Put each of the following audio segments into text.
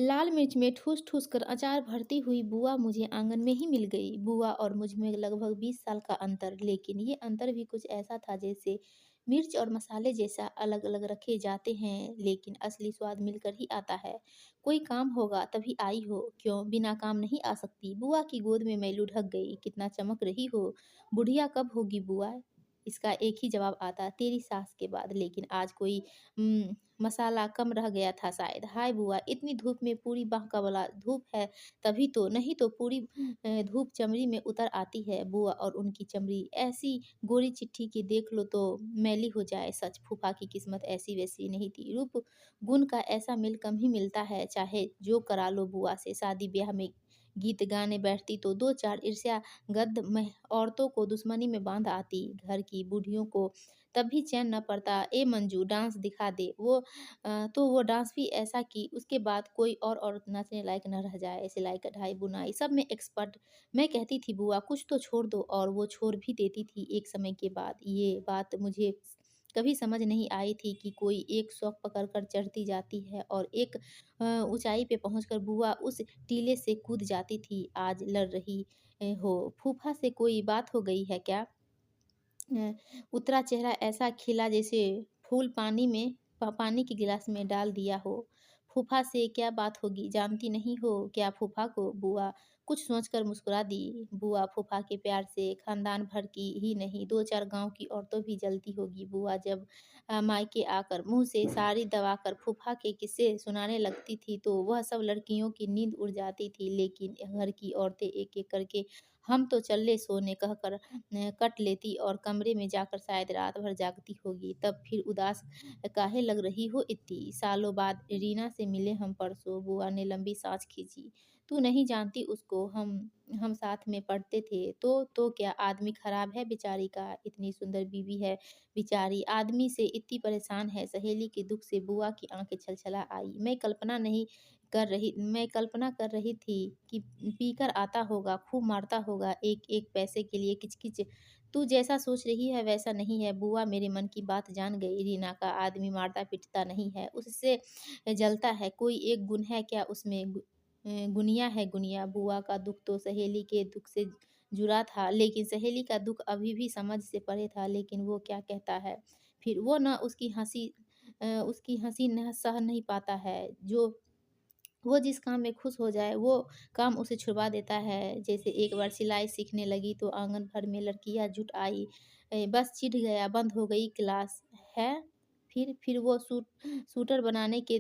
लाल मिर्च में ठूस ठूस कर अचार भरती हुई बुआ मुझे आंगन में ही मिल गई। बुआ और मुझ में लगभग 20 साल का अंतर, लेकिन ये अंतर भी कुछ ऐसा था जैसे मिर्च और मसाले जैसा अलग अलग रखे जाते हैं, लेकिन असली स्वाद मिलकर ही आता है। कोई काम होगा तभी आई हो, क्यों बिना काम नहीं आ सकती? बुआ की गोद में मैं लुढ़क गई। कितना चमक रही हो, बुढ़िया कब होगी बुआ? इसका एक ही जवाब आता, तेरी सास के बाद। लेकिन आज कोई मसाला कम रह गया था शायद। हाय बुआ, इतनी धूप में पूरी बाह का वाला धूप है तभी तो, नहीं तो पूरी धूप चमड़ी में उतर आती है। बुआ और उनकी चमड़ी ऐसी गोरी चिट्ठी की देख लो तो मैली हो जाए। सच, फूफा की किस्मत ऐसी वैसी नहीं थी। रूप गुण का ऐसा मेल कम ही मिलता है, चाहे जो करा लो बुआ से। शादी ब्याह में गीत गाने बैठती तो दो चार ईर्ष्या गद्द में औरतों को दुश्मनी में बांध आती। घर की बूढ़ियों को तब भी चैन न पड़ता। ए मंजू, डांस दिखा दे। तो वो डांस भी ऐसा कि उसके बाद कोई और औरत नाचने लायक न रह जाए। सिलाई कढ़ाई बुनाई सब में एक्सपर्ट। मैं कहती थी बुआ कुछ तो छोड़ दो, और वो छोड़ भी देती थी एक समय के बाद। ये बात मुझे कभी समझ नहीं आई थी कि कोई एक शौक पकड़ कर चढ़ती जाती है और एक ऊंचाई पे पहुंचकर बुआ उस टीले से कूद जाती थी। आज लड़ रही हो फूफा से, कोई बात हो गई है क्या? अ, उतरा चेहरा ऐसा खिला जैसे फूल पानी में पानी के गिलास में डाल दिया हो। फूफा से क्या बात होगी, जानती नहीं हो क्या फूफा को? बुआ कुछ सोचकर मुस्कुरा दी। बुआ फूफा के प्यार से खानदान भर की ही नहीं, दो चार गांव की औरतों भी जलती होगी। बुआ जब मायके आकर मुंह से साड़ी दबाकर फूफा के किस्से सुनाने लगती थी तो वह सब लड़कियों की नींद उड़ जाती थी, लेकिन घर की औरतें एक एक करके हम तो चले सोने कहकर कट लेती और कमरे में जाकर शायद रात भर जागती होगी। तब फिर उदास काहे लग रही हो इतनी? सालों बाद रीना से मिले हम परसों। बुआ ने लंबी सांस खींची। तू नहीं जानती उसको, हम साथ में पढ़ते थे। तो क्या आदमी खराब है बेचारी का? इतनी सुंदर बीवी है बेचारी, आदमी से इतनी परेशान है। सहेली के दुख से बुआ की आंखें छलछला आई। मैं कल्पना कर रही थी कि पीकर आता होगा, खूब मारता होगा एक एक पैसे के लिए किच-किच। तू जैसा सोच रही है वैसा नहीं है। बुआ मेरे मन की बात जान गई। रीना का आदमी मारता-पीटता नहीं है, उससे जलता है। कोई एक गुण है क्या उसमें? गुनिया है गुनिया। बुआ का दुःख तो सहेली के दुःख से जुड़ा था, लेकिन सहेली का दुःख अभी भी समझ से परे था। लेकिन वो क्या कहता है फिर? वो ना उसकी हँसी न सह नहीं पाता है। वो जिस काम में खुश हो जाए वो काम उसे छुड़वा देता है। जैसे एक बार सिलाई सीखने लगी तो आंगन भर में लड़कियां जुट आई। बस चिढ़ गया, बंद हो गई क्लास है। फिर वो सूटर बनाने के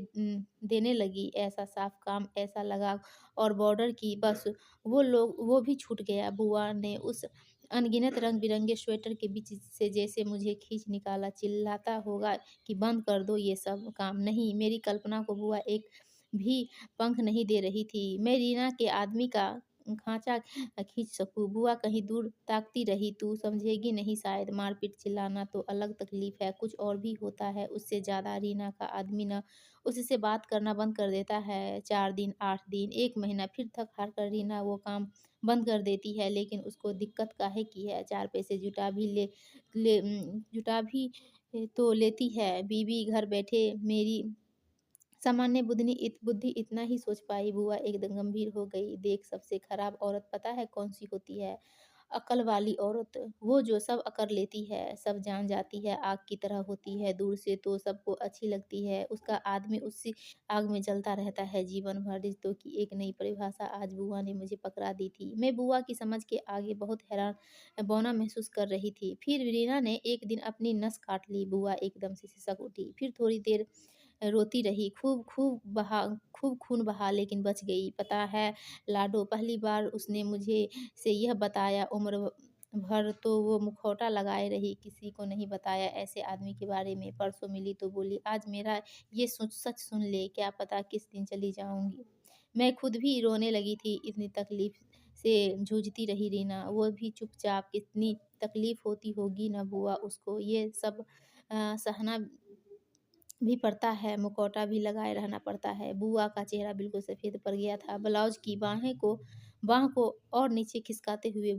देने लगी। ऐसा साफ काम, ऐसा लगा और बॉर्डर की बस वो भी छूट गया। बुआ ने उस अनगिनत रंग बिरंगे स्वेटर के बीच से जैसे मुझे खींच निकाला। चिल्लाता होगा कि बंद कर दो ये सब काम। नहीं, मेरी कल्पना को बुआ एक भी पंख नहीं दे रही थी। मैं रीना के आदमी का खाँचा खींच सकूँ। बुआ कहीं दूर ताकती रही। तू समझेगी नहीं शायद। मारपीट चिल्लाना तो अलग तकलीफ है, कुछ और भी होता है उससे ज़्यादा। रीना का आदमी ना उससे बात करना बंद कर देता है। 4 दिन, 8 दिन, 1 महीना, फिर थक हार कर रीना वो काम बंद कर देती है। लेकिन उसको दिक्कत काहे की है? 4 पैसे जुटा भी तो लेती है। बीवी घर बैठे मेरी सामान्य बुद्धि इतना ही सोच पाई। बुआ एकदम गंभीर हो गई। देख, सबसे खराब औरत पता है कौन सी होती है? अकल वाली औरत। वो जो सब अकर लेती है, सब जान जाती है, आग की तरह होती है। दूर से तो सबको अच्छी लगती है। उसका आदमी उसी आग में जलता रहता है जीवन भर। रिश्तों की एक नई परिभाषा आज बुआ ने मुझे पकड़ा दी थी। मैं बुआ की समझ के आगे बहुत हैरान बौना महसूस कर रही थी। फिर रीना ने एक दिन अपनी नस काट ली। बुआ एकदम से सिसक उठी। फिर थोड़ी देर रोती रही। खूब खून बहा, लेकिन बच गई। पता है लाडो, पहली बार उसने मुझे से यह बताया। उम्र भर तो वो मुखौटा लगाए रही, किसी को नहीं बताया ऐसे आदमी के बारे में। परसों मिली तो बोली, आज मेरा ये सच सुन ले, क्या पता किस दिन चली जाऊंगी। मैं खुद भी रोने लगी थी। इतनी तकलीफ से जूझती रही रीना, वो भी चुपचाप। कितनी तकलीफ होती होगी ना बुआ उसको। ये सब सहना भी पड़ता है, मुखौटा भी लगाए रहना पड़ता है। बुआ का चेहरा बिल्कुल सफ़ेद पड़ गया था। ब्लाउज की बाँह को और नीचे खिसकाते हुए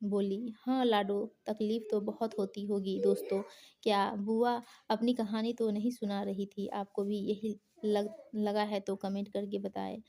बोली, हाँ लाडो, तकलीफ़ तो बहुत होती होगी दोस्तों। क्या बुआ अपनी कहानी तो नहीं सुना रही थी? आपको भी यही लगा है तो कमेंट करके बताएँ।